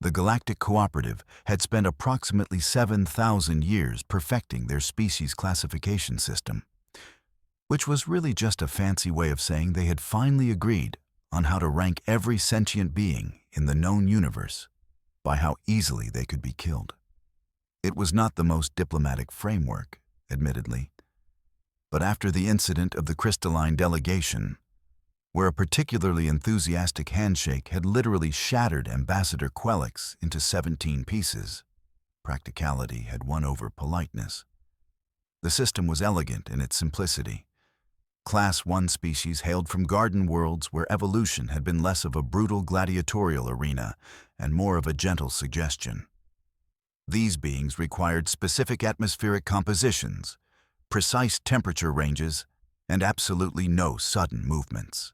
The Galactic Cooperative had spent approximately 7,000 years perfecting their species classification system, which was really just a fancy way of saying they had finally agreed on how to rank every sentient being in the known universe by how easily they could be killed. It was not the most diplomatic framework, admittedly, but after the incident of the crystalline delegation, where a particularly enthusiastic handshake had literally shattered Ambassador Quelix into 17 pieces, practicality had won over politeness. The system was elegant in its simplicity. Class 1 species hailed from garden worlds where evolution had been less of a brutal gladiatorial arena and more of a gentle suggestion. These beings required specific atmospheric compositions, precise temperature ranges, and absolutely no sudden movements.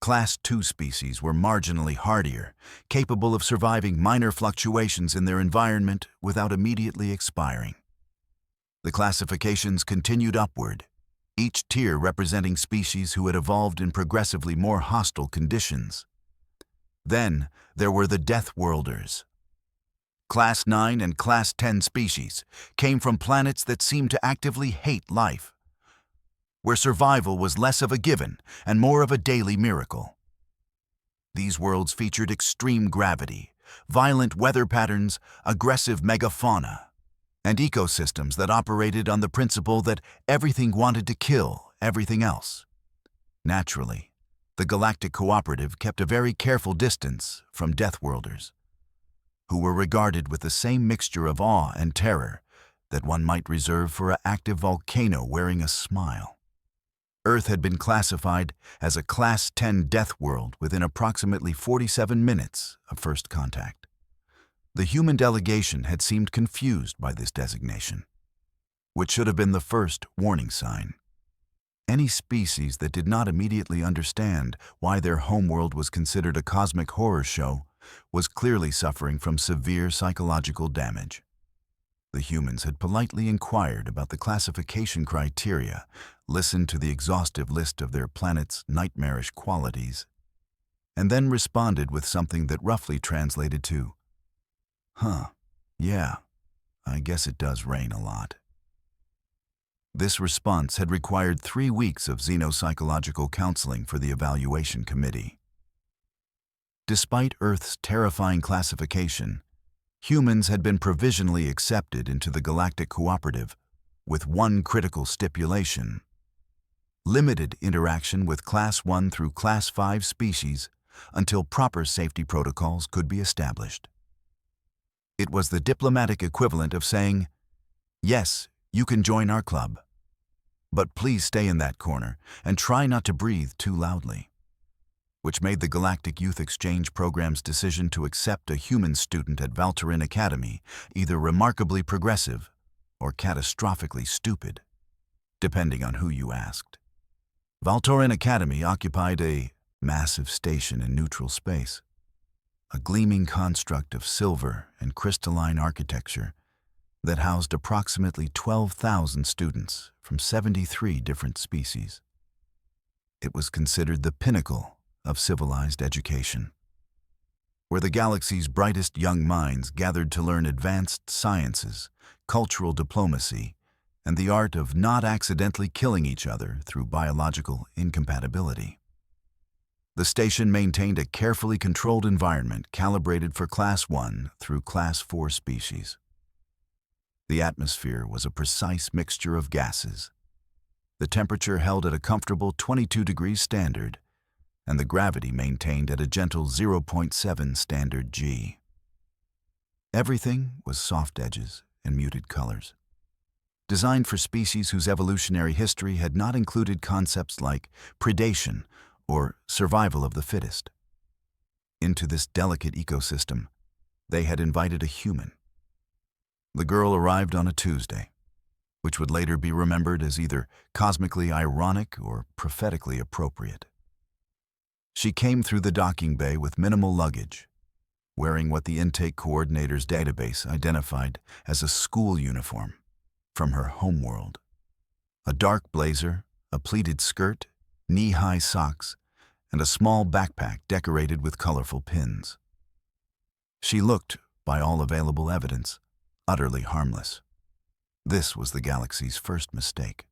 Class 2 species were marginally hardier, capable of surviving minor fluctuations in their environment without immediately expiring. The classifications continued upward, each tier representing species who had evolved in progressively more hostile conditions. Then there were the Deathworlders. Class 9 and Class 10 species came from planets that seemed to actively hate life, where survival was less of a given and more of a daily miracle. These worlds featured extreme gravity, violent weather patterns, aggressive megafauna, and ecosystems that operated on the principle that everything wanted to kill everything else. Naturally, the Galactic Cooperative kept a very careful distance from Deathworlders, who were regarded with the same mixture of awe and terror that one might reserve for an active volcano wearing a smile. Earth had been classified as a Class 10 death world within approximately 47 minutes of first contact. The human delegation had seemed confused by this designation, which should have been the first warning sign. Any species that did not immediately understand why their homeworld was considered a cosmic horror show was clearly suffering from severe psychological damage. The humans had politely inquired about the classification criteria, listened to the exhaustive list of their planet's nightmarish qualities, and then responded with something that roughly translated to, yeah, I guess it does rain a lot." This response had required 3 weeks of xenopsychological counseling for the evaluation committee. Despite Earth's terrifying classification, humans had been provisionally accepted into the Galactic Cooperative with one critical stipulation: limited interaction with Class 1 through Class 5 species until proper safety protocols could be established. It was the diplomatic equivalent of saying, "Yes, you can join our club, but please stay in that corner and try not to breathe too loudly," which made the Galactic Youth Exchange Program's decision to accept a human student at Valterin Academy either remarkably progressive or catastrophically stupid, depending on who you asked. Valterin Academy occupied a massive station in neutral space, a gleaming construct of silver and crystalline architecture that housed approximately 12,000 students from 73 different species. It was considered the pinnacle of civilized education, where the galaxy's brightest young minds gathered to learn advanced sciences, cultural diplomacy, and the art of not accidentally killing each other through biological incompatibility. The station maintained a carefully controlled environment calibrated for Class 1 through Class 4 species. The atmosphere was a precise mixture of gases. The temperature held at a comfortable 22 degrees standard, and the gravity maintained at a gentle 0.7 standard G. Everything was soft edges and muted colors, designed for species whose evolutionary history had not included concepts like predation or survival of the fittest. Into this delicate ecosystem, they had invited a human. The girl arrived on a Tuesday, which would later be remembered as either cosmically ironic or prophetically appropriate. She came through the docking bay with minimal luggage, wearing what the intake coordinator's database identified as a school uniform from her homeworld: a dark blazer, a pleated skirt, knee-high socks, and a small backpack decorated with colorful pins. She looked, by all available evidence, utterly harmless. This was the galaxy's first mistake.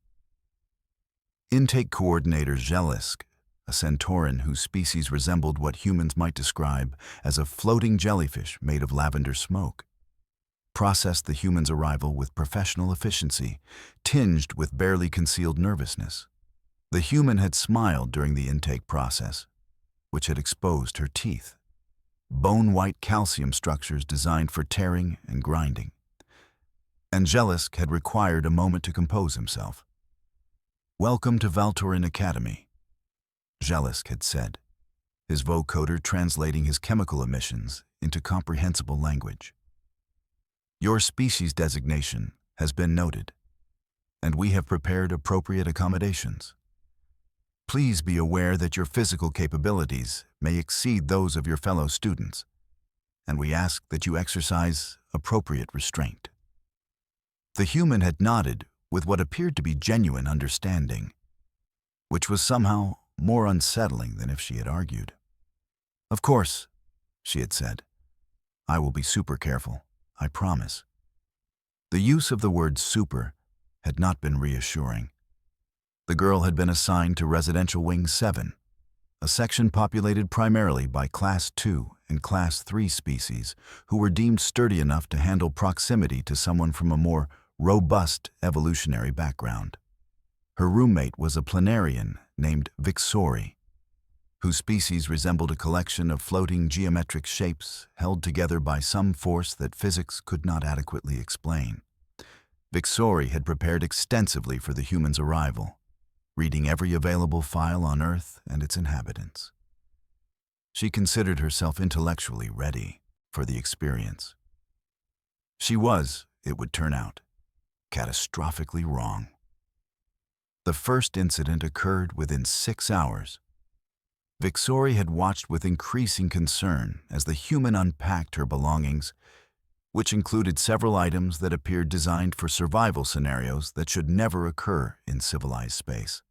Intake coordinator Zelisk, a centauran whose species resembled what humans might describe as a floating jellyfish made of lavender smoke, processed the human's arrival with professional efficiency, tinged with barely concealed nervousness. The human had smiled during the intake process, which had exposed her teeth, bone-white calcium structures designed for tearing and grinding. Angelisk had required a moment to compose himself. "Welcome to Valtorin Academy," Zelisk had said, his vocoder translating his chemical emissions into comprehensible language. "Your species designation has been noted, and we have prepared appropriate accommodations. Please be aware that your physical capabilities may exceed those of your fellow students, and we ask that you exercise appropriate restraint." The human had nodded with what appeared to be genuine understanding, which was somehow more unsettling than if she had argued. "Of course," she had said. "I will be super careful, I promise." The use of the word super had not been reassuring. The girl had been assigned to Residential Wing 7, a section populated primarily by Class 2 and Class 3 species who were deemed sturdy enough to handle proximity to someone from a more robust evolutionary background. Her roommate was a planarian named Vixori, whose species resembled a collection of floating geometric shapes held together by some force that physics could not adequately explain. Vixori had prepared extensively for the human's arrival, reading every available file on Earth and its inhabitants. She considered herself intellectually ready for the experience. She was, it would turn out, catastrophically wrong. The first incident occurred within 6 hours. Vixori had watched with increasing concern as the human unpacked her belongings, which included several items that appeared designed for survival scenarios that should never occur in civilized space.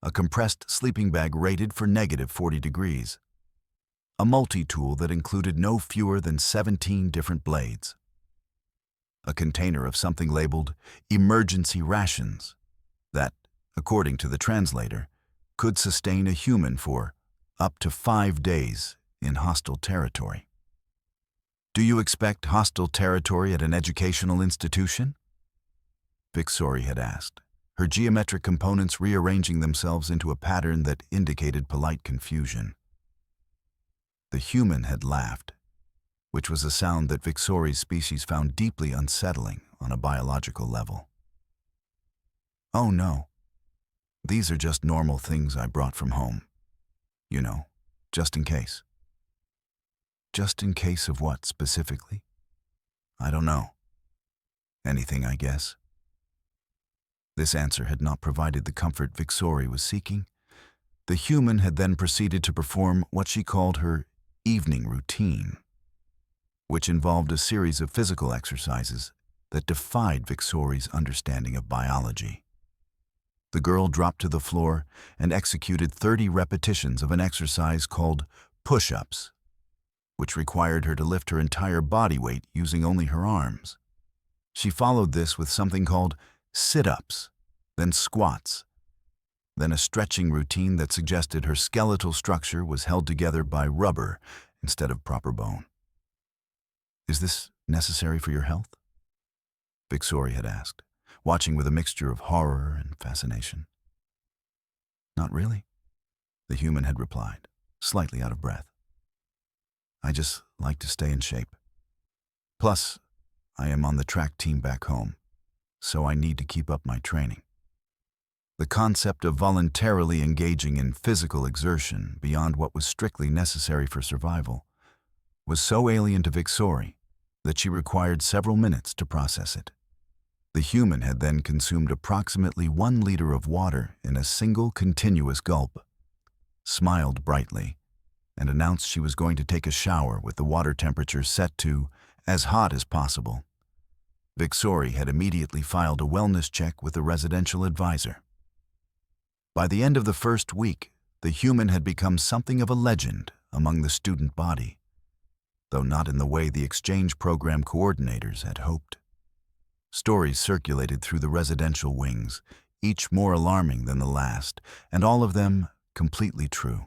A compressed sleeping bag rated for -40 degrees. A multi-tool that included no fewer than 17 different blades. A container of something labeled emergency rations that, according to the translator, could sustain a human for up to 5 days in hostile territory. "Do you expect hostile territory at an educational institution?" Vixori had asked, her geometric components rearranging themselves into a pattern that indicated polite confusion. The human had laughed, which was a sound that Vixori's species found deeply unsettling on a biological level. "Oh no, these are just normal things I brought from home. You know, just in case." "Just in case of what, specifically?" "I don't know. Anything, I guess." This answer had not provided the comfort Vixori was seeking. The human had then proceeded to perform what she called her evening routine, which involved a series of physical exercises that defied Vixori's understanding of biology. The girl dropped to the floor and executed 30 repetitions of an exercise called push-ups, which required her to lift her entire body weight using only her arms. She followed this with something called sit-ups, then squats, then a stretching routine that suggested her skeletal structure was held together by rubber instead of proper bone. "Is this necessary for your health?" Vixori had asked, watching with a mixture of horror and fascination. "Not really," the human had replied, slightly out of breath. "I just like to stay in shape. Plus, I am on the track team back home, so I need to keep up my training." The concept of voluntarily engaging in physical exertion beyond what was strictly necessary for survival was so alien to Vixori that she required several minutes to process it. The human had then consumed approximately 1 liter of water in a single continuous gulp, smiled brightly, and announced she was going to take a shower with the water temperature set to as hot as possible. Vixori had immediately filed a wellness check with the residential advisor. By the end of the first week, the human had become something of a legend among the student body. though not in the way the exchange program coordinators had hoped. Stories circulated through the residential wings, each more alarming than the last, and all of them completely true.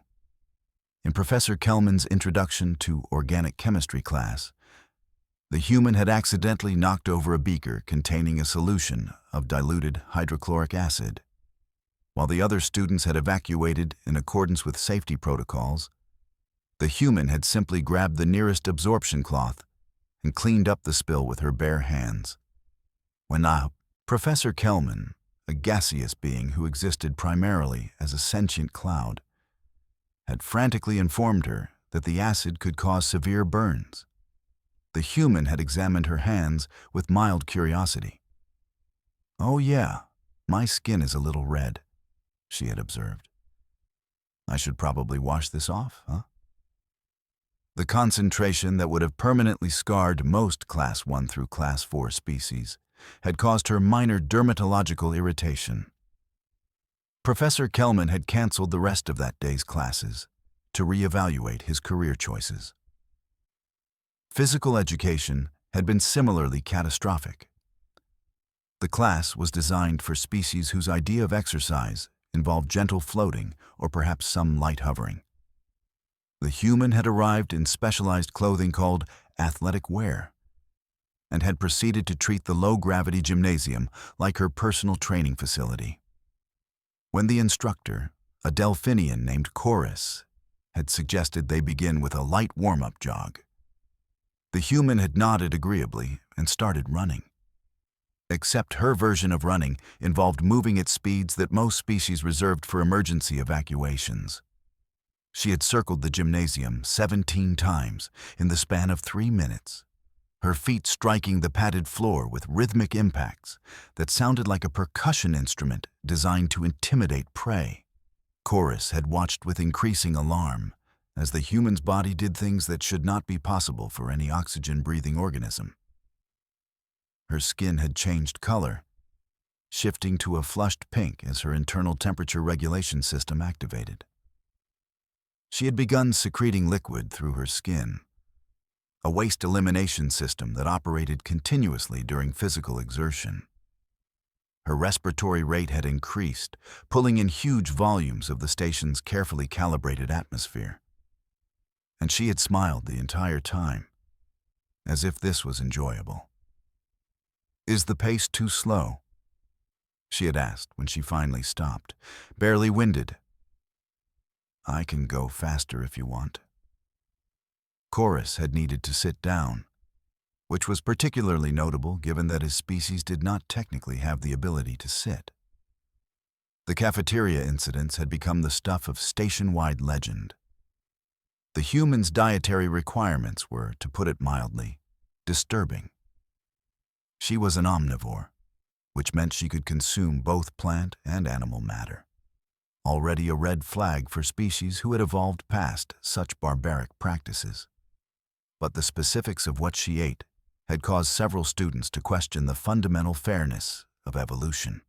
In Professor Kelman's introduction to organic chemistry class, the human had accidentally knocked over a beaker containing a solution of diluted hydrochloric acid. While the other students had evacuated in accordance with safety protocols, the human had simply grabbed the nearest absorption cloth and cleaned up the spill with her bare hands. When Professor Kelman, a gaseous being who existed primarily as a sentient cloud, had frantically informed her that the acid could cause severe burns, the human had examined her hands with mild curiosity. "Oh yeah, my skin is a little red," she had observed. "I should probably wash this off, huh?" The concentration that would have permanently scarred most Class 1 through Class 4 species had caused her minor dermatological irritation. Professor Kelman had canceled the rest of that day's classes to reevaluate his career choices. Physical education had been similarly catastrophic. The class was designed for species whose idea of exercise involved gentle floating or perhaps some light hovering. The human had arrived in specialized clothing called athletic wear and had proceeded to treat the low-gravity gymnasium like her personal training facility. When the instructor, a delphinian named Chorus, had suggested they begin with a light warm-up jog, the human had nodded agreeably and started running. Except her version of running involved moving at speeds that most species reserved for emergency evacuations. She had circled the gymnasium 17 times in the span of 3 minutes, her feet striking the padded floor with rhythmic impacts that sounded like a percussion instrument designed to intimidate prey. Chorus had watched with increasing alarm as the human's body did things that should not be possible for any oxygen-breathing organism. Her skin had changed color, shifting to a flushed pink as her internal temperature regulation system activated. She had begun secreting liquid through her skin, a waste elimination system that operated continuously during physical exertion. Her respiratory rate had increased, pulling in huge volumes of the station's carefully calibrated atmosphere. And she had smiled the entire time, as if this was enjoyable. "Is the pace too slow?" she had asked when she finally stopped, barely winded. "I can go faster if you want." Chorus had needed to sit down, which was particularly notable given that his species did not technically have the ability to sit. The cafeteria incidents had become the stuff of station-wide legend. The human's dietary requirements were, to put it mildly, disturbing. She was an omnivore, which meant she could consume both plant and animal matter, already a red flag for species who had evolved past such barbaric practices. But the specifics of what she ate had caused several students to question the fundamental fairness of evolution.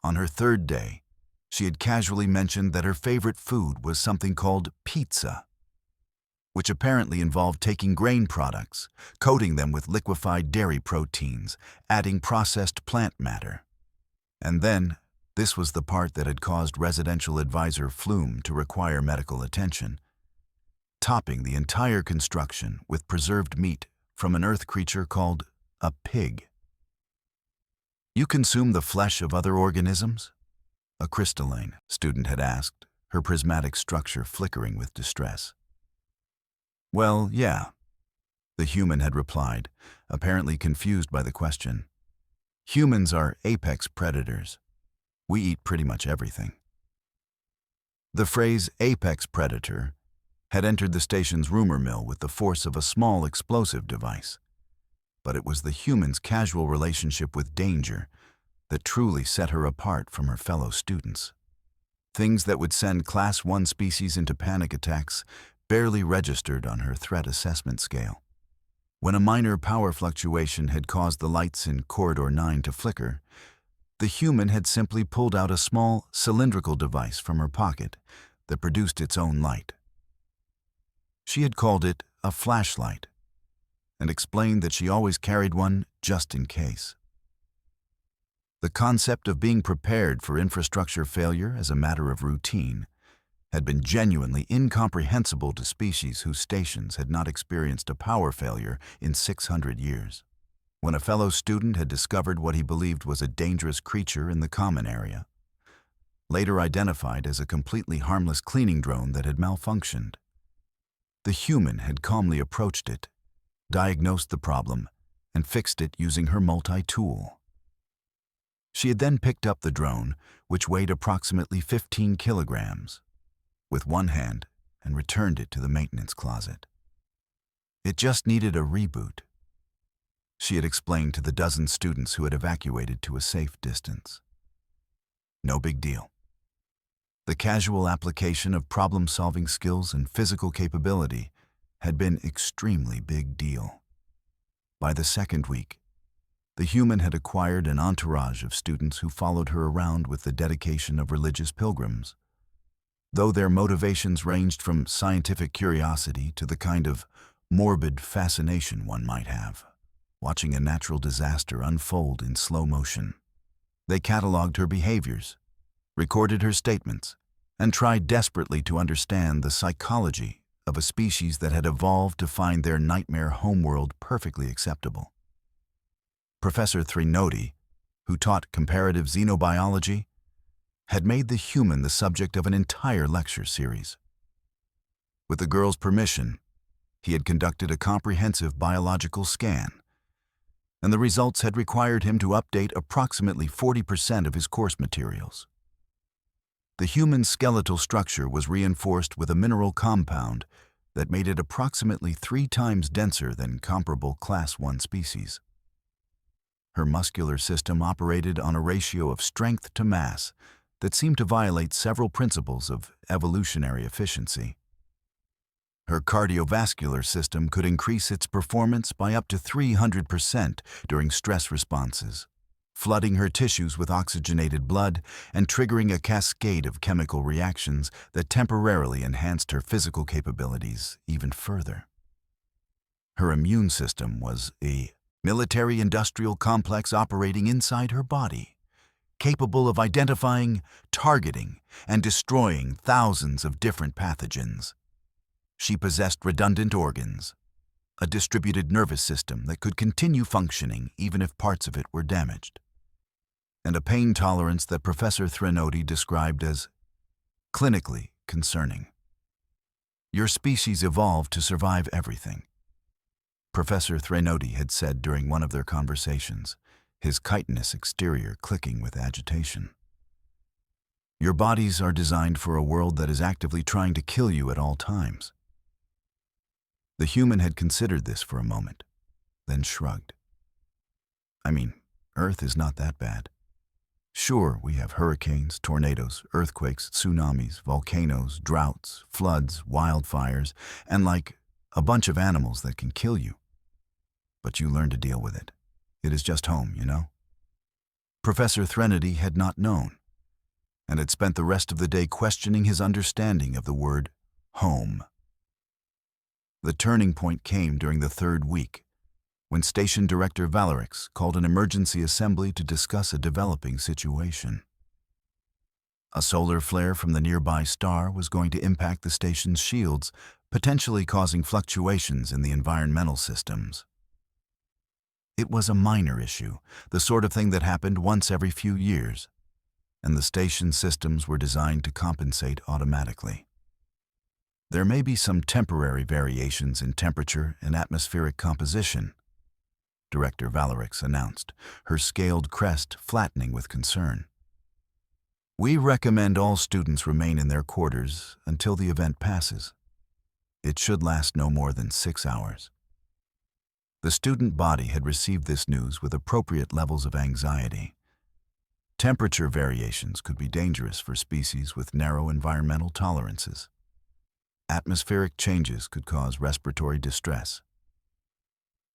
On her third day, she had casually mentioned that her favorite food was something called pizza, which apparently involved taking grain products, coating them with liquefied dairy proteins, adding processed plant matter. And then, this was the part that had caused residential advisor Flume to require medical attention, topping the entire construction with preserved meat from an earth creature called a pig. "You consume the flesh of other organisms?" a crystalline student had asked, her prismatic structure flickering with distress. "Well, yeah," the human had replied, apparently confused by the question. "Humans are apex predators. We eat pretty much everything." The phrase apex predator had entered the station's rumor mill with the force of a small explosive device. But it was the human's casual relationship with danger that truly set her apart from her fellow students. Things that would send Class 1 species into panic attacks barely registered on her threat assessment scale. When a minor power fluctuation had caused the lights in Corridor 9 to flicker, the human had simply pulled out a small, cylindrical device from her pocket that produced its own light. She had called it a flashlight and explained that she always carried one just in case. The concept of being prepared for infrastructure failure as a matter of routine had been genuinely incomprehensible to species whose stations had not experienced a power failure in 600 years. When a fellow student had discovered what he believed was a dangerous creature in the common area, later identified as a completely harmless cleaning drone that had malfunctioned, the human had calmly approached it, diagnosed the problem, and fixed it using her multi-tool. She had then picked up the drone, which weighed approximately 15 kilograms, with one hand and returned it to the maintenance closet. It just needed a reboot, she had explained to the dozen students who had evacuated to a safe distance. No big deal. The casual application of problem-solving skills and physical capability had been extremely big deal. By the second week, the human had acquired an entourage of students who followed her around with the dedication of religious pilgrims. Though their motivations ranged from scientific curiosity to the kind of morbid fascination one might have, watching a natural disaster unfold in slow motion. They cataloged her behaviors, recorded her statements, and tried desperately to understand the psychology of a species that had evolved to find their nightmare homeworld perfectly acceptable. Professor Threnody, who taught comparative xenobiology, had made the human the subject of an entire lecture series. With the girl's permission, he had conducted a comprehensive biological scan, and the results had required him to update approximately 40% of his course materials. The human skeletal structure was reinforced with a mineral compound that made it approximately 3 times denser than comparable Class 1 species. Her muscular system operated on a ratio of strength to mass that seemed to violate several principles of evolutionary efficiency. Her cardiovascular system could increase its performance by up to 300% during stress responses, flooding her tissues with oxygenated blood and triggering a cascade of chemical reactions that temporarily enhanced her physical capabilities even further. Her immune system was a military-industrial complex operating inside her body, capable of identifying, targeting, and destroying thousands of different pathogens. She possessed redundant organs, a distributed nervous system that could continue functioning even if parts of it were damaged, and a pain tolerance that Professor Threnody described as clinically concerning. Your species evolved to survive everything, Professor Threnody had said during one of their conversations, his chitinous exterior clicking with agitation. Your bodies are designed for a world that is actively trying to kill you at all times. The human had considered this for a moment, then shrugged. I mean, Earth is not that bad. Sure, we have hurricanes, tornadoes, earthquakes, tsunamis, volcanoes, droughts, floods, wildfires, and a bunch of animals that can kill you. But you learn to deal with it. It is just home, you know? Professor Threnody had not known, and had spent the rest of the day questioning his understanding of the word home. The turning point came during the 3rd week, when Station Director Valerix called an emergency assembly to discuss a developing situation. A solar flare from the nearby star was going to impact the station's shields, potentially causing fluctuations in the environmental systems. It was a minor issue, the sort of thing that happened once every few years, and the station's systems were designed to compensate automatically. There may be some temporary variations in temperature and atmospheric composition, Director Valerix announced, her scaled crest flattening with concern. We recommend all students remain in their quarters until the event passes. It should last no more than 6 hours. The student body had received this news with appropriate levels of anxiety. Temperature variations could be dangerous for species with narrow environmental tolerances. Atmospheric changes could cause respiratory distress.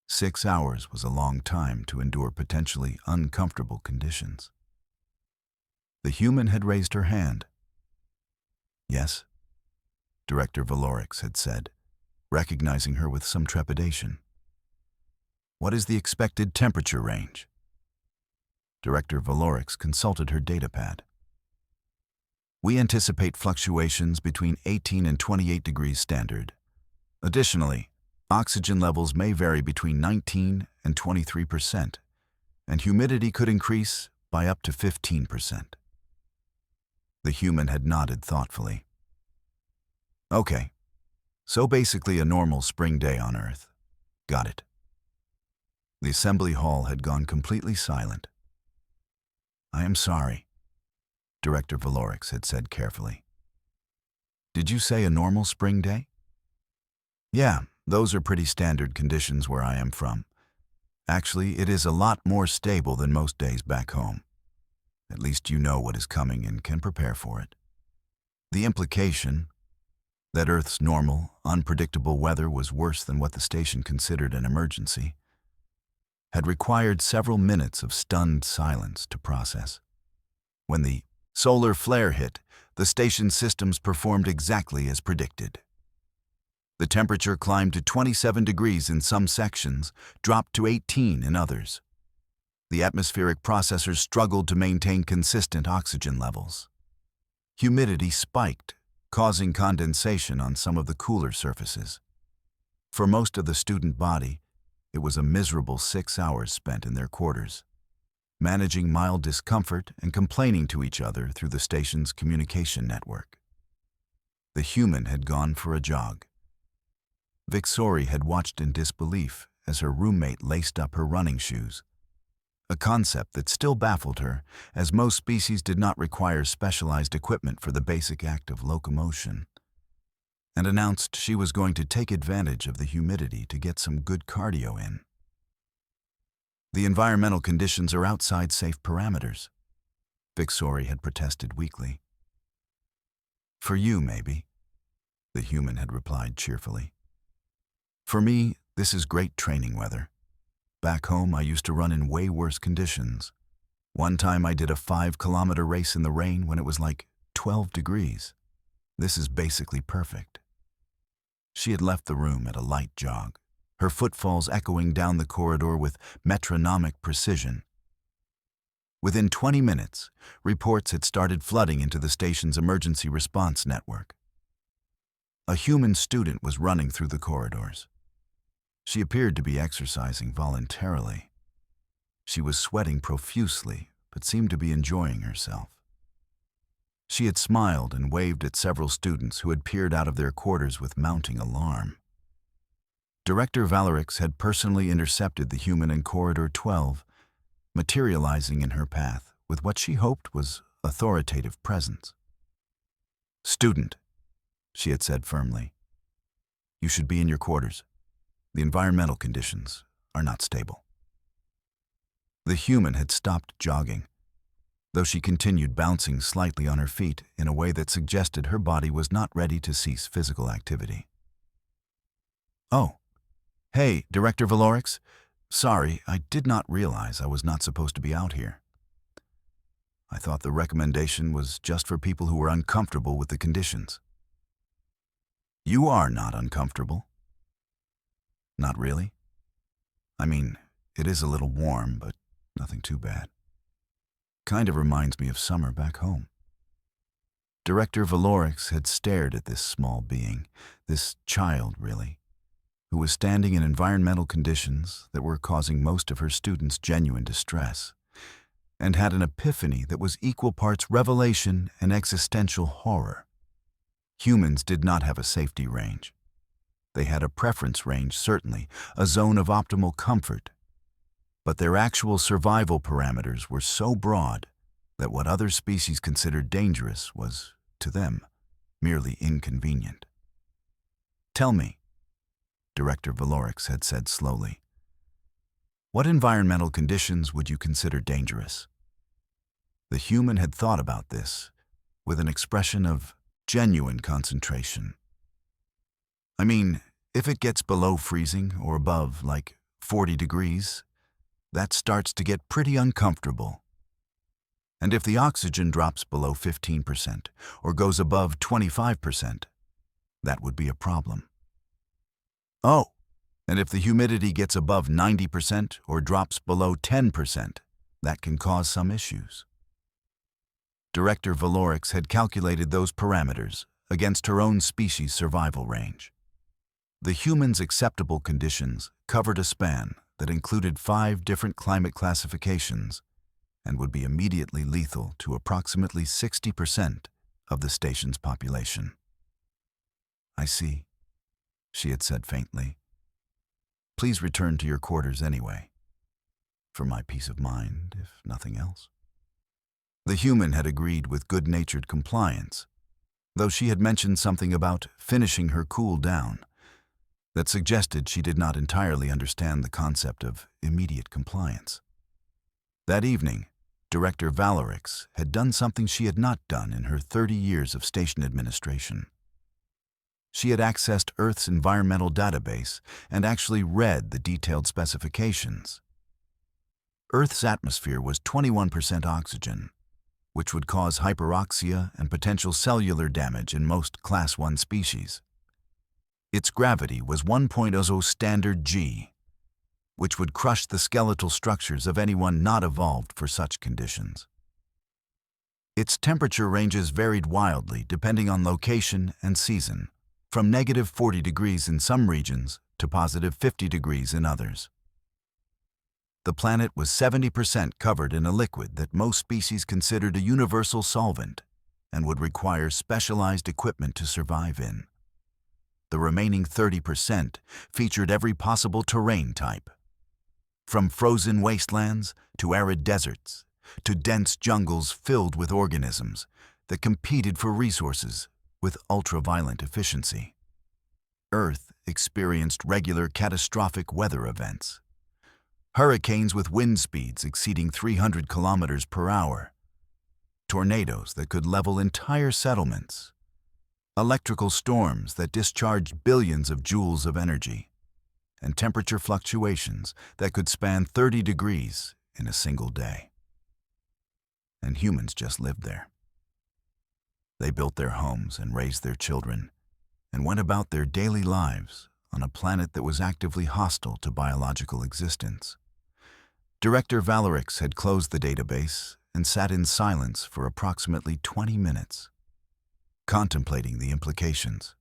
6 hours was a long time to endure potentially uncomfortable conditions. The human had raised her hand. Yes, Director Valerix had said, recognizing her with some trepidation. What is the expected temperature range? Director Valorix consulted her datapad. We anticipate fluctuations between 18 and 28 degrees standard. Additionally, oxygen levels may vary between 19 and 23%, and humidity could increase by up to 15%. The human had nodded thoughtfully. Okay, so basically a normal spring day on Earth. Got it. The assembly hall had gone completely silent. I am sorry, Director Valorix had said carefully. Did you say a normal spring day? Yeah, those are pretty standard conditions where I am from. Actually, it is a lot more stable than most days back home. At least you know what is coming and can prepare for it. The implication that Earth's normal, unpredictable weather was worse than what the station considered an emergency had required several minutes of stunned silence to process. When the solar flare hit, the station's systems performed exactly as predicted. The temperature climbed to 27 degrees in some sections, dropped to 18 in others. The atmospheric processors struggled to maintain consistent oxygen levels. Humidity spiked, causing condensation on some of the cooler surfaces. For most of the student body, it was a miserable 6 hours spent in their quarters, managing mild discomfort and complaining to each other through the station's communication network. The human had gone for a jog. Vixori had watched in disbelief as her roommate laced up her running shoes, a concept that still baffled her, as most species did not require specialized equipment for the basic act of locomotion, and announced she was going to take advantage of the humidity to get some good cardio in. The environmental conditions are outside safe parameters, Vixori had protested weakly. For you, maybe, the human had replied cheerfully. For me, this is great training weather. Back home, I used to run in way worse conditions. One time I did a 5-kilometer race in the rain when it was like 12 degrees. This is basically perfect. She had left the room at a light jog, her footfalls echoing down the corridor with metronomic precision. Within 20 minutes, reports had started flooding into the station's emergency response network. A human student was running through the corridors. She appeared to be exercising voluntarily. She was sweating profusely, but seemed to be enjoying herself. She had smiled and waved at several students who had peered out of their quarters with mounting alarm. Director Valorix had personally intercepted the human in Corridor 12, materializing in her path with what she hoped was authoritative presence. "Student," she had said firmly, "you should be in your quarters. The environmental conditions are not stable." The human had stopped jogging, though she continued bouncing slightly on her feet in a way that suggested her body was not ready to cease physical activity. "Oh, hey, Director Valorix. Sorry, I did not realize I was not supposed to be out here. I thought the recommendation was just for people who were uncomfortable with the conditions." "You are not uncomfortable." "Not really. I mean, it is a little warm, but nothing too bad. Kind of reminds me of summer back home." Director Valorix had stared at this small being, this child really, who was standing in environmental conditions that were causing most of her students genuine distress, and had an epiphany that was equal parts revelation and existential horror. Humans did not have a safety range. They had a preference range, certainly, a zone of optimal comfort. But their actual survival parameters were so broad that what other species considered dangerous was, to them, merely inconvenient. "Tell me," Director Valorix had said slowly, "what environmental conditions would you consider dangerous?" The human had thought about this with an expression of genuine concentration. "I mean, if it gets below freezing or above, like 40 degrees, that starts to get pretty uncomfortable. And if the oxygen drops below 15% or goes above 25%, that would be a problem. Oh, and if the humidity gets above 90% or drops below 10%, that can cause some issues. Director Valorix had calculated those parameters against her own species' survival range. The humans' acceptable conditions covered a span that included 5 different climate classifications and would be immediately lethal to approximately 60% of the station's population. "I see," she had said faintly. "Please return to your quarters anyway. For my peace of mind, if nothing else." The human had agreed with good-natured compliance, though she had mentioned something about finishing her cool down that suggested she did not entirely understand the concept of immediate compliance. That evening, Director Valorix had done something she had not done in her 30 years of station administration. She had accessed Earth's environmental database and actually read the detailed specifications. Earth's atmosphere was 21% oxygen, which would cause hyperoxia and potential cellular damage in most Class 1 species. Its gravity was 1.0 standard G, which would crush the skeletal structures of anyone not evolved for such conditions. Its temperature ranges varied wildly depending on location and season, from negative 40 degrees in some regions to positive 50 degrees in others. The planet was 70% covered in a liquid that most species considered a universal solvent and would require specialized equipment to survive in. The remaining 30% featured every possible terrain type, from frozen wastelands to arid deserts to dense jungles filled with organisms that competed for resources with ultra-violent efficiency. Earth experienced regular catastrophic weather events. Hurricanes with wind speeds exceeding 300 kilometers per hour, tornadoes that could level entire settlements, electrical storms that discharged billions of joules of energy, and temperature fluctuations that could span 30 degrees in a single day. And humans just lived there. They built their homes and raised their children and went about their daily lives on a planet that was actively hostile to biological existence. Director Valorix had closed the database and sat in silence for approximately 20 minutes, contemplating the implications.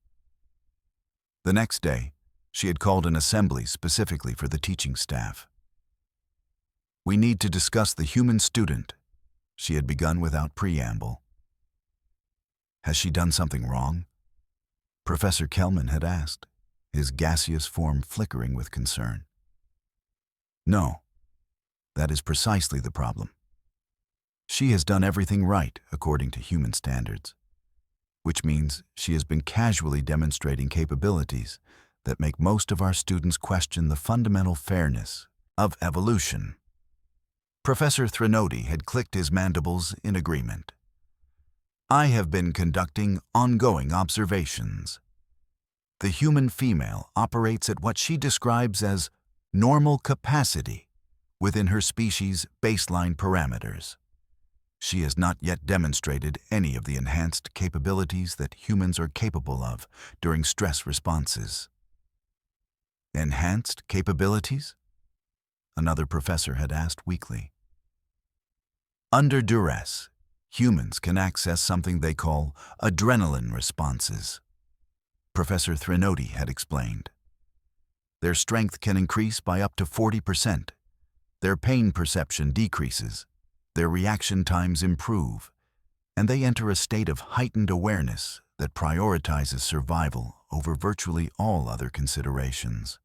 The next day, she had called an assembly specifically for the teaching staff. "We need to discuss the human student," she had begun without preamble. "Has she done something wrong?" Professor Kelman had asked, his gaseous form flickering with concern. "No, that is precisely the problem. She has done everything right according to human standards, which means she has been casually demonstrating capabilities that make most of our students question the fundamental fairness of evolution." Professor Threnody had clicked his mandibles in agreement. "I have been conducting ongoing observations. The human female operates at what she describes as normal capacity within her species' baseline parameters. She has not yet demonstrated any of the enhanced capabilities that humans are capable of during stress responses." "Enhanced capabilities?" another professor had asked weakly. "Under duress, humans can access something they call adrenaline responses," Professor Threnody had explained. "Their strength can increase by up to 40%. Their pain perception decreases, their reaction times improve, and they enter a state of heightened awareness that prioritizes survival over virtually all other considerations.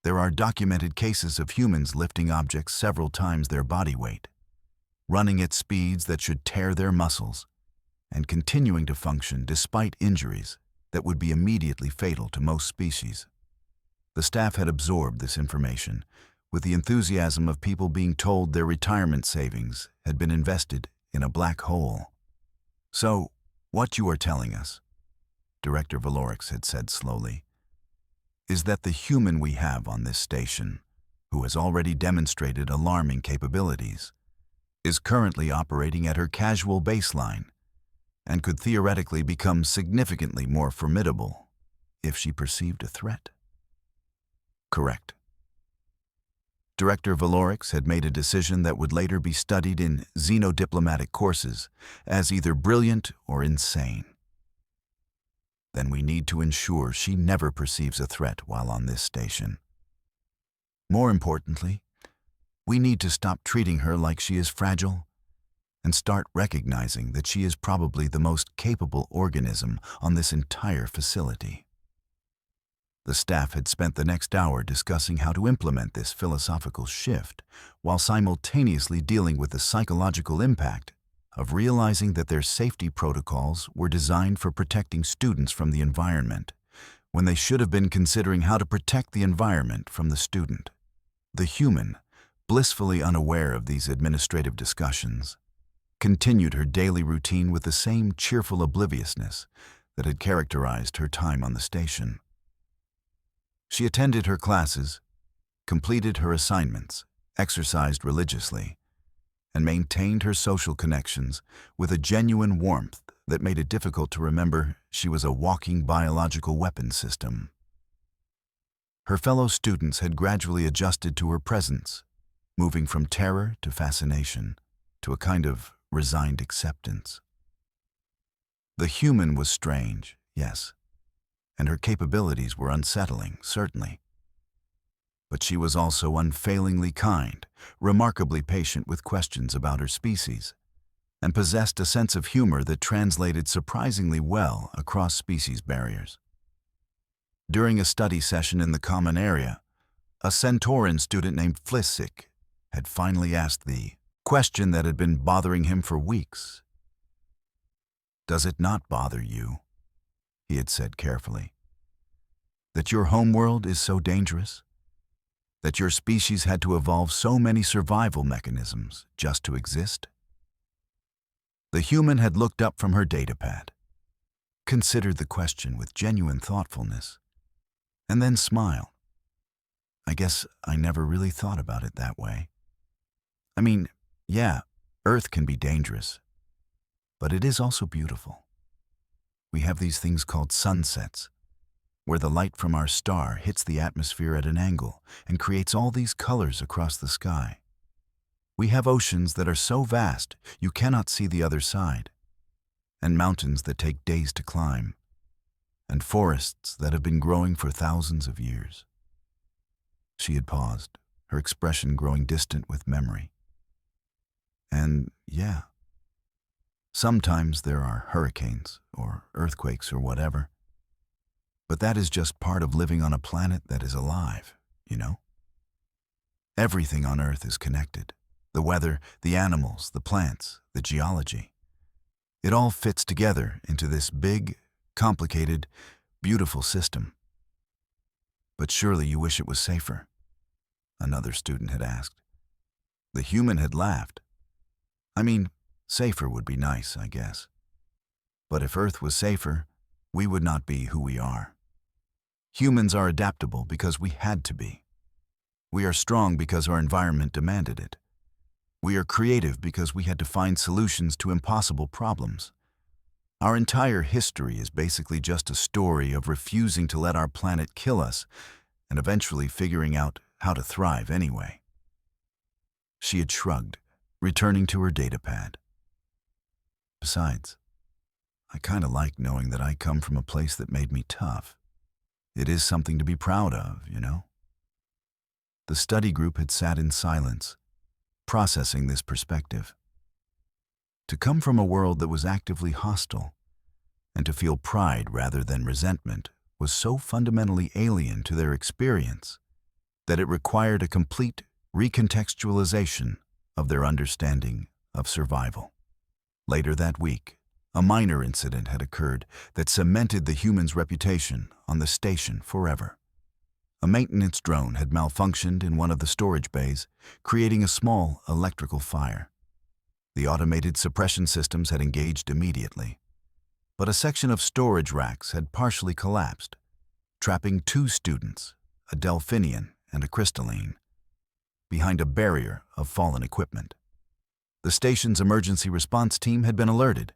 There are documented cases of humans lifting objects several times their body weight, running at speeds that should tear their muscles, and continuing to function despite injuries that would be immediately fatal to most species." The staff had absorbed this information with the enthusiasm of people being told their retirement savings had been invested in a black hole. "So, what you are telling us," Director Valorix had said slowly, "is that the human we have on this station, who has already demonstrated alarming capabilities, is currently operating at her casual baseline and could theoretically become significantly more formidable if she perceived a threat." Correct. Director Valorix had made a decision that would later be studied in xenodiplomatic courses as either brilliant or insane. Then we need to ensure she never perceives a threat while on this station. More importantly, we need to stop treating her like she is fragile and start recognizing that she is probably the most capable organism on this entire facility. The staff had spent the next hour discussing how to implement this philosophical shift while simultaneously dealing with the psychological impact of realizing that their safety protocols were designed for protecting students from the environment, when they should have been considering how to protect the environment from the student. The human, blissfully unaware of these administrative discussions, continued her daily routine with the same cheerful obliviousness that had characterized her time on the station. She attended her classes, completed her assignments, exercised religiously, and maintained her social connections with a genuine warmth that made it difficult to remember she was a walking biological weapon system. Her fellow students had gradually adjusted to her presence, moving from terror to fascination, to a kind of resigned acceptance. The human was strange, yes, and her capabilities were unsettling, certainly. But she was also unfailingly kind, remarkably patient with questions about her species, and possessed a sense of humor that translated surprisingly well across species barriers. During a study session in the common area, a Centauran student named Flissik had finally asked the question that had been bothering him for weeks. "Does it not bother you," he had said carefully, "that your homeworld is so dangerous? That your species had to evolve so many survival mechanisms just to exist?" The human had looked up from her datapad, considered the question with genuine thoughtfulness, and then smiled. "I guess I never really thought about it that way. I mean, yeah, Earth can be dangerous, but it is also beautiful. We have these things called sunsets, where the light from our star hits the atmosphere at an angle and creates all these colors across the sky. We have oceans that are so vast you cannot see the other side, and mountains that take days to climb, and forests that have been growing for thousands of years." She had paused, her expression growing distant with memory. "And yeah, sometimes there are hurricanes or earthquakes or whatever. But that is just part of living on a planet that is alive, you know? Everything on Earth is connected. The weather, the animals, the plants, the geology. It all fits together into this big, complicated, beautiful system." "But surely you wish it was safer?" another student had asked. The human had laughed. "I mean, safer would be nice, I guess. But if Earth was safer, we would not be who we are. Humans are adaptable because we had to be. We are strong because our environment demanded it. We are creative because we had to find solutions to impossible problems. Our entire history is basically just a story of refusing to let our planet kill us and eventually figuring out how to thrive anyway." She had shrugged, returning to her datapad. "Besides, I kind of like knowing that I come from a place that made me tough. It is something to be proud of, you know?" The study group had sat in silence, processing this perspective. To come from a world that was actively hostile, and to feel pride rather than resentment, was so fundamentally alien to their experience that it required a complete recontextualization of their understanding of survival. Later that week, a minor incident had occurred that cemented the human's reputation on the station forever. A maintenance drone had malfunctioned in one of the storage bays, creating a small electrical fire. The automated suppression systems had engaged immediately, but a section of storage racks had partially collapsed, trapping 2 students, a delphinian and a crystalline, behind a barrier of fallen equipment. The station's emergency response team had been alerted,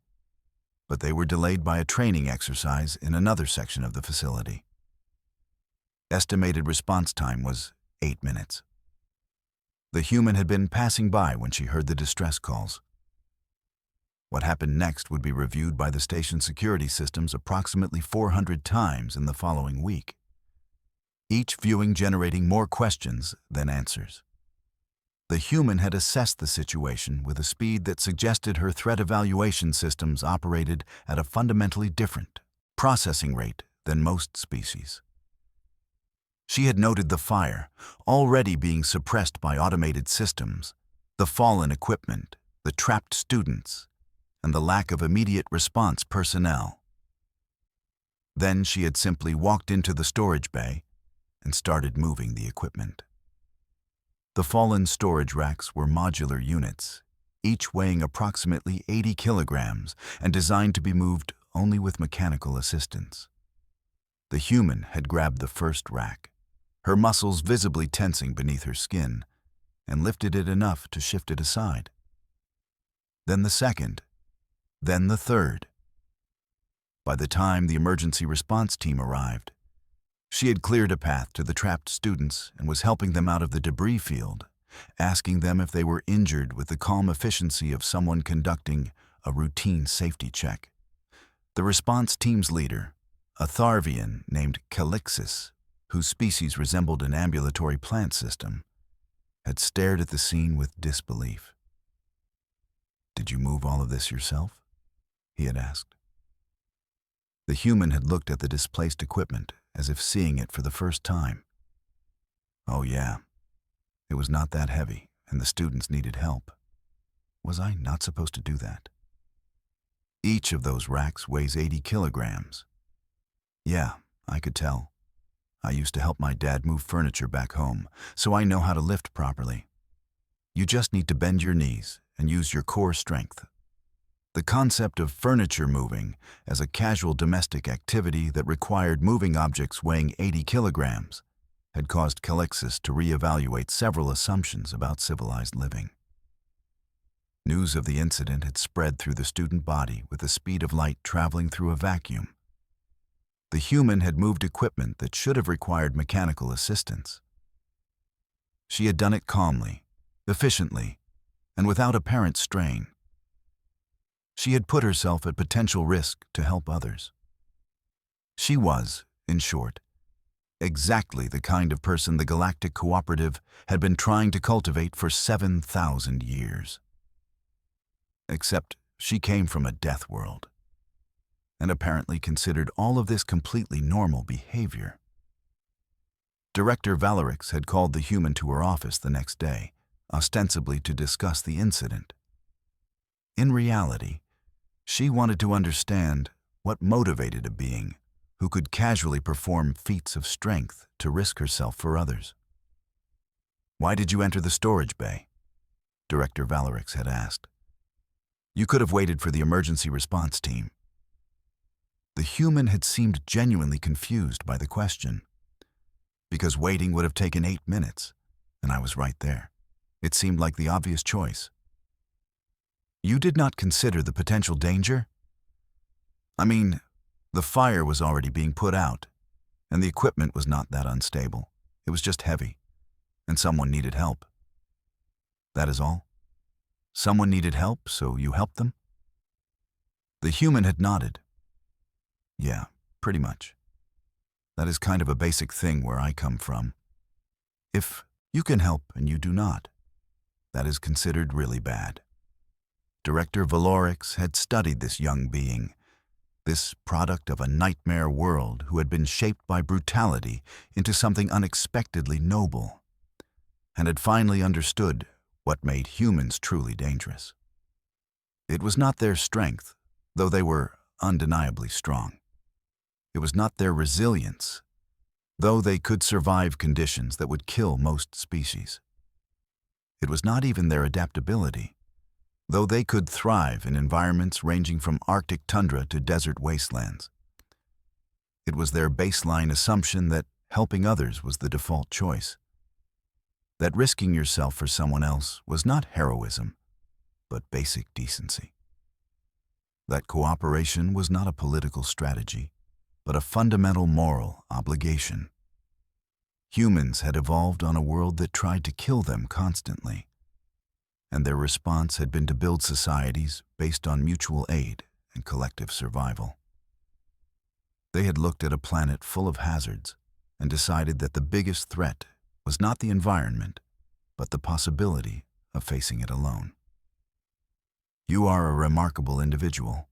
but they were delayed by a training exercise in another section of the facility. Estimated response time was 8 minutes. The human had been passing by when she heard the distress calls. What happened next would be reviewed by the station security systems approximately 400 times in the following week, each viewing generating more questions than answers. The human had assessed the situation with a speed that suggested her threat evaluation systems operated at a fundamentally different processing rate than most species. She had noted the fire, already being suppressed by automated systems, the fallen equipment, the trapped students, and the lack of immediate response personnel. Then she had simply walked into the storage bay and started moving the equipment. The fallen storage racks were modular units, each weighing approximately 80 kilograms and designed to be moved only with mechanical assistance. The human had grabbed the first rack, her muscles visibly tensing beneath her skin, and lifted it enough to shift it aside. Then the second, then the third. By the time the emergency response team arrived, she had cleared a path to the trapped students and was helping them out of the debris field, asking them if they were injured with the calm efficiency of someone conducting a routine safety check. The response team's leader, a Tharvian named Calixis, whose species resembled an ambulatory plant system, had stared at the scene with disbelief. "Did you move all of this yourself?" he had asked. The human had looked at the displaced equipment as if seeing it for the first time. "Oh yeah, it was not that heavy, and the students needed help. Was I not supposed to do that? Each of those racks weighs 80 kilograms. Yeah, I could tell. I used to help my dad move furniture back home, so I know how to lift properly. You just need to bend your knees and use your core strength." The concept of furniture moving as a casual domestic activity that required moving objects weighing 80 kilograms had caused Calixis to reevaluate several assumptions about civilized living. News of the incident had spread through the student body with the speed of light traveling through a vacuum. The human had moved equipment that should have required mechanical assistance. She had done it calmly, efficiently, and without apparent strain. She had put herself at potential risk to help others. She was, in short, exactly the kind of person the Galactic Cooperative had been trying to cultivate for 7,000 years. Except she came from a Deathworld, and apparently considered all of this completely normal behavior. Director Valerix had called the human to her office the next day, ostensibly to discuss the incident. In reality, she wanted to understand what motivated a being who could casually perform feats of strength to risk herself for others. "Why did you enter the storage bay?" Director Valerix had asked. "You could have waited for the emergency response team." The human had seemed genuinely confused by the question. "Because waiting would have taken 8 minutes, and I was right there. It seemed like the obvious choice." "You did not consider the potential danger?" "I mean, the fire was already being put out, and the equipment was not that unstable. It was just heavy, and someone needed help." "That is all? Someone needed help, so you helped them?" The human had nodded. "Yeah, pretty much. That is kind of a basic thing where I come from. If you can help and you do not, that is considered really bad." Director Valorix had studied this young being, this product of a nightmare world who had been shaped by brutality into something unexpectedly noble, and had finally understood what made humans truly dangerous. It was not their strength, though they were undeniably strong. It was not their resilience, though they could survive conditions that would kill most species. It was not even their adaptability, though they could thrive in environments ranging from Arctic tundra to desert wastelands. It was their baseline assumption that helping others was the default choice, that risking yourself for someone else was not heroism, but basic decency. That cooperation was not a political strategy, but a fundamental moral obligation. Humans had evolved on a world that tried to kill them constantly, and their response had been to build societies based on mutual aid and collective survival. They had looked at a planet full of hazards and decided that the biggest threat was not the environment, but the possibility of facing it alone. "You are a remarkable individual,"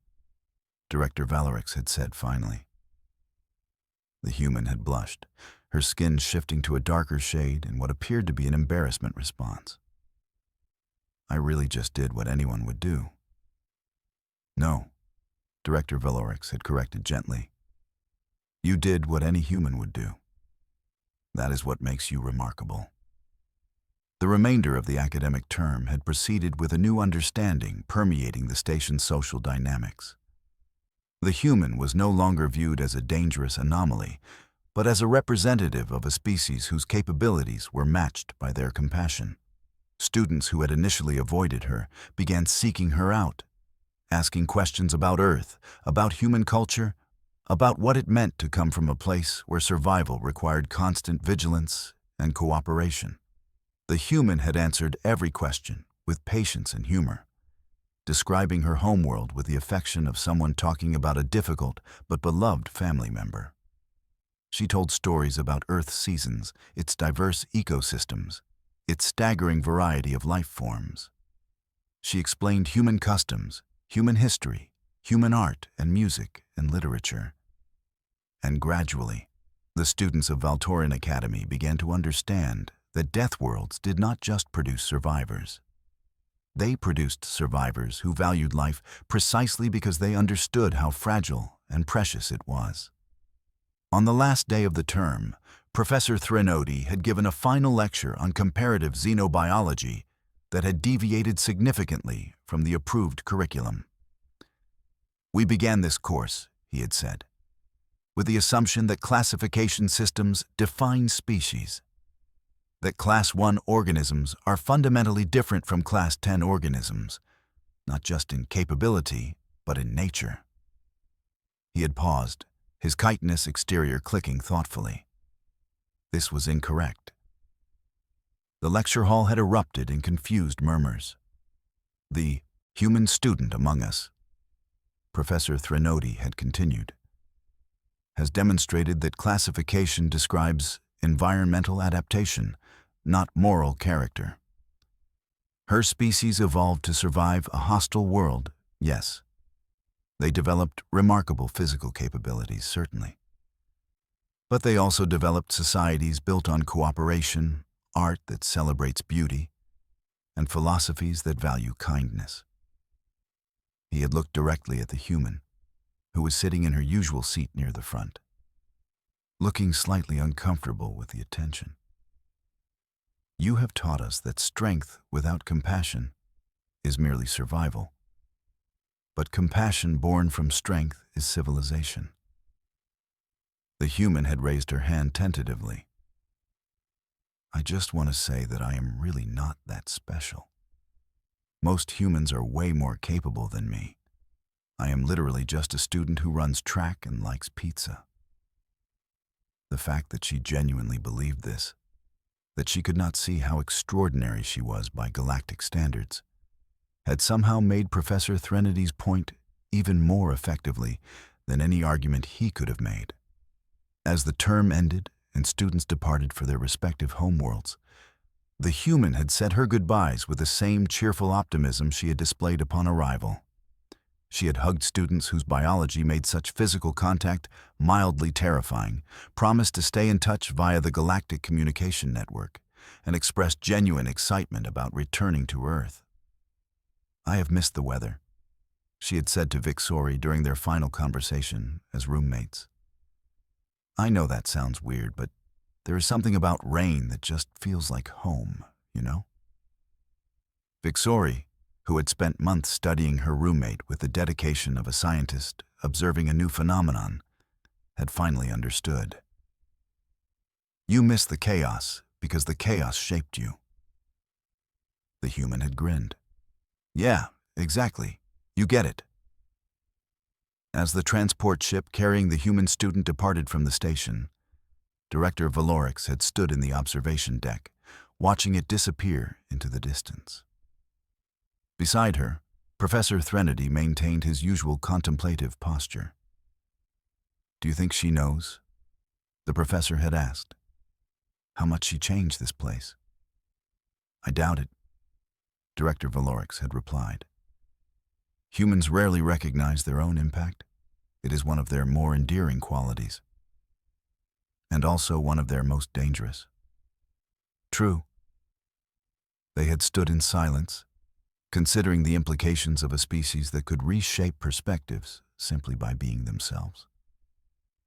Director Valerix had said finally. The human had blushed, her skin shifting to a darker shade in what appeared to be an embarrassment response. "I really just did what anyone would do." "No," Director Valerix had corrected gently. "You did what any human would do. That is what makes you remarkable." The remainder of the academic term had proceeded with a new understanding permeating the station's social dynamics. The human was no longer viewed as a dangerous anomaly, but as a representative of a species whose capabilities were matched by their compassion. Students who had initially avoided her began seeking her out, asking questions about Earth, about human culture, about what it meant to come from a place where survival required constant vigilance and cooperation. The human had answered every question with patience and humor, describing her homeworld with the affection of someone talking about a difficult but beloved family member. She told stories about Earth's seasons, its diverse ecosystems, its staggering variety of life forms. She explained human customs, human history, human art and music and literature. And gradually, the students of Valtorin Academy began to understand that Deathworlds did not just produce survivors. They produced survivors who valued life precisely because they understood how fragile and precious it was. On the last day of the term, Professor Threnody had given a final lecture on comparative xenobiology that had deviated significantly from the approved curriculum. "We began this course," he had said, "with the assumption that classification systems define species, that Class 1 organisms are fundamentally different from Class 10 organisms, not just in capability, but in nature." He had paused, his chitinous exterior clicking thoughtfully. This was incorrect. The lecture hall had erupted in confused murmurs. "The human student among us," Professor Threnody had continued, "has demonstrated that classification describes environmental adaptation, not moral character. Her species evolved to survive a hostile world, yes. They developed remarkable physical capabilities, certainly. But they also developed societies built on cooperation, art that celebrates beauty, and philosophies that value kindness." He had looked directly at the human, who was sitting in her usual seat near the front, looking slightly uncomfortable with the attention. "You have taught us that strength without compassion is merely survival. But compassion born from strength is civilization." The human had raised her hand tentatively. "I just want to say that I am really not that special. Most humans are way more capable than me. I am literally just a student who runs track and likes pizza." The fact that she genuinely believed this, that she could not see how extraordinary she was by galactic standards, had somehow made Professor Threnody's point even more effectively than any argument he could have made. As the term ended and students departed for their respective homeworlds, the human had said her goodbyes with the same cheerful optimism she had displayed upon arrival. She had hugged students whose biology made such physical contact mildly terrifying, promised to stay in touch via the Galactic Communication Network, and expressed genuine excitement about returning to Earth. "I have missed the weather," she had said to Vixori during their final conversation as roommates. "I know that sounds weird, but there is something about rain that just feels like home, you know?" Vixori, who had spent months studying her roommate with the dedication of a scientist observing a new phenomenon, had finally understood. "You miss the chaos because the chaos shaped you." The human had grinned. "Yeah, exactly. You get it." As the transport ship carrying the human student departed from the station, Director Valorix had stood in the observation deck, watching it disappear into the distance. Beside her, Professor Threnody maintained his usual contemplative posture. "Do you think she knows?" the professor had asked. "How much she changed this place?" "I doubt it," Director Valorix had replied. "Humans rarely recognize their own impact. It is one of their more endearing qualities, and also one of their most dangerous." True. They had stood in silence, considering the implications of a species that could reshape perspectives simply by being themselves.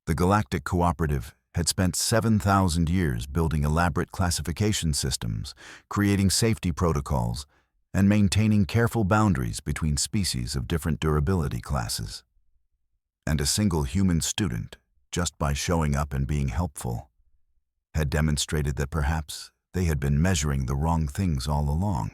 The Galactic Cooperative had spent 7,000 years building elaborate classification systems, creating safety protocols, and maintaining careful boundaries between species of different durability classes. And a single human student, just by showing up and being helpful, had demonstrated that perhaps they had been measuring the wrong things all along.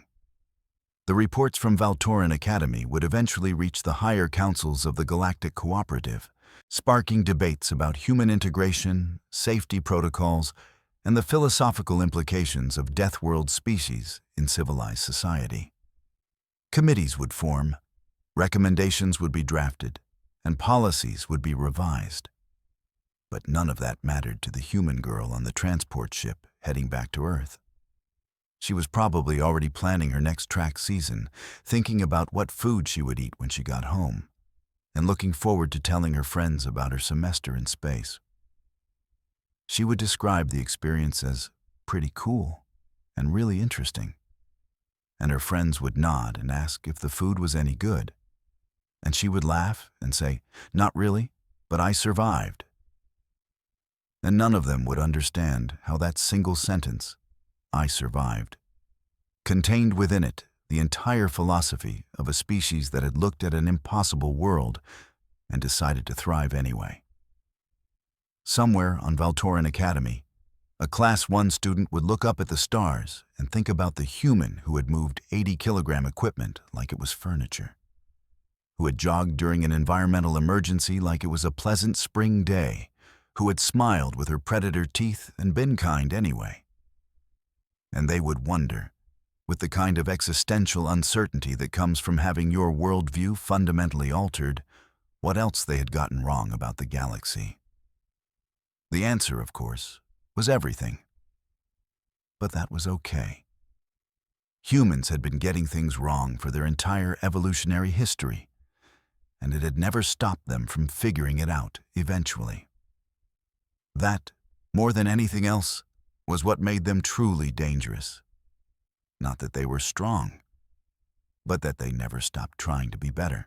The reports from Valtoran Academy would eventually reach the higher councils of the Galactic Cooperative, sparking debates about human integration, safety protocols, and the philosophical implications of Deathworld species in civilized society. Committees would form, recommendations would be drafted, and policies would be revised. But none of that mattered to the human girl on the transport ship heading back to Earth. She was probably already planning her next track season, thinking about what food she would eat when she got home, and looking forward to telling her friends about her semester in space. She would describe the experience as pretty cool and really interesting, and her friends would nod and ask if the food was any good, and she would laugh and say, "Not really, but I survived." And none of them would understand how that single sentence, "I survived," contained within it the entire philosophy of a species that had looked at an impossible world and decided to thrive anyway. Somewhere on Valtoran Academy, a Class 1 student would look up at the stars and think about the human who had moved 80-kilogram equipment like it was furniture, who had jogged during an environmental emergency like it was a pleasant spring day, who had smiled with her predator teeth and been kind anyway. And they would wonder, with the kind of existential uncertainty that comes from having your worldview fundamentally altered, what else they had gotten wrong about the galaxy. The answer, of course, was everything. But that was okay. Humans had been getting things wrong for their entire evolutionary history, and it had never stopped them from figuring it out eventually. That, more than anything else, was what made them truly dangerous. Not that they were strong, but that they never stopped trying to be better.